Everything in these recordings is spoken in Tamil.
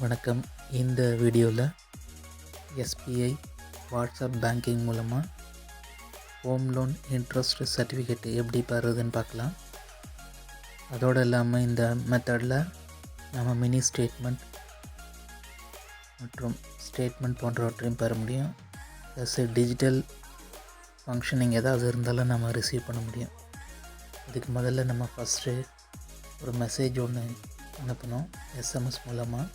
வணக்கம். இந்த வீடியோவில் எஸ்பிஐ வாட்ஸ்அப் பேங்கிங் மூலமாக ஹோம் லோன் இன்ட்ரெஸ்ட் சர்டிஃபிகேட் எப்படி பெறுறதுன்னு பார்க்கலாம். அதோடு இல்லாமல் இந்த மெத்தடில் நம்ம மினி ஸ்டேட்மெண்ட் மற்றும் ஸ்டேட்மெண்ட் போன்றவற்றையும் பெற முடியும். ப்ளஸ் டிஜிட்டல் ஃபங்க்ஷனிங் ஏதாவது இருந்தாலும் நம்ம ரிசீவ் பண்ண முடியும். இதுக்கு முதல்ல நம்ம ஃபஸ்ட்டு ஒரு மெசேஜ் ஒன்று அனுப்பணும் எஸ்எம்எஸ் மூலமாக.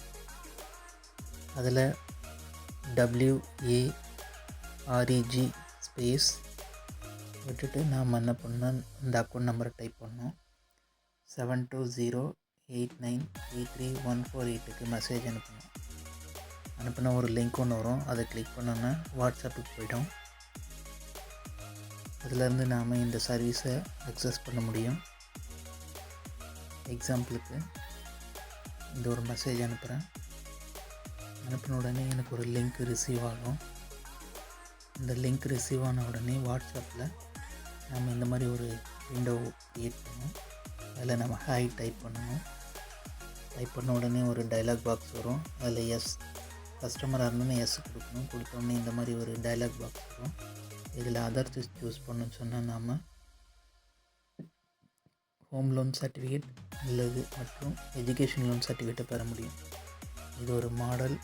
அதில் WAREG ஸ்பேஸ் விட்டுட்டு நாம் என்ன பண்ணோம், இந்த அக்கௌண்ட் நம்பரை டைப் பண்ணோம். 7208933148 மெசேஜ் அனுப்பணும். அனுப்பின ஒரு லிங்க் ஒன்று வரும், அதை கிளிக் பண்ணோன்னா வாட்ஸ்அப்புக்கு போய்டும். அதிலேருந்து நாம் இந்த சர்வீஸை அக்சஸ் பண்ண முடியும். எக்ஸாம்பிளுக்கு இந்த ஒரு மெசேஜ் அனுப்புகிறேன். அனுப்பின உடனே எனக்கு ஒரு லிங்க் ரிசீவ் ஆகும். இந்த லிங்க் ரிசீவ் ஆன உடனே வாட்ஸ்அப்பில் நம்ம இந்த மாதிரி ஒரு விண்டோ க்ரியேட் பண்ணணும். அதில் நம்ம ஹாய் டைப் பண்ணணும். டைப் பண்ண உடனே ஒரு டைலாக் பாக்ஸ் வரும். அதில் எஸ் கஸ்டமராக இருந்தோன்னே எஸ் கொடுக்கணும். கொடுத்தோடனே இந்த மாதிரி ஒரு டைலாக் பாக்ஸ் வரும். இதில் அதர் சூஸ் பண்ணணும்னு சொன்னால் நாம் ஹோம் லோன் சர்டிஃபிகேட் அல்லது மற்றும் எஜுகேஷன் லோன் சர்டிஃபிகேட்டை பெற முடியும். இது ஒரு மாடல்.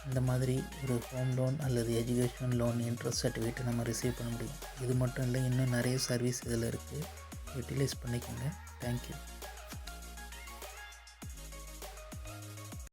இந்த மாதிரி ஒரு ஹோம் லோன் அல்லது எஜுகேஷன் லோன் இன்ட்ரெஸ்ட் சர்டிஃபிகேட்டை நம்ம ரிசீவ் பண்ண முடியும். இது மட்டும் இல்லை, இன்னும் நிறைய சர்வீஸ் இதில் இருக்குது. யூட்டிலைஸ் பண்ணிக்கோங்க. தேங்க்யூ.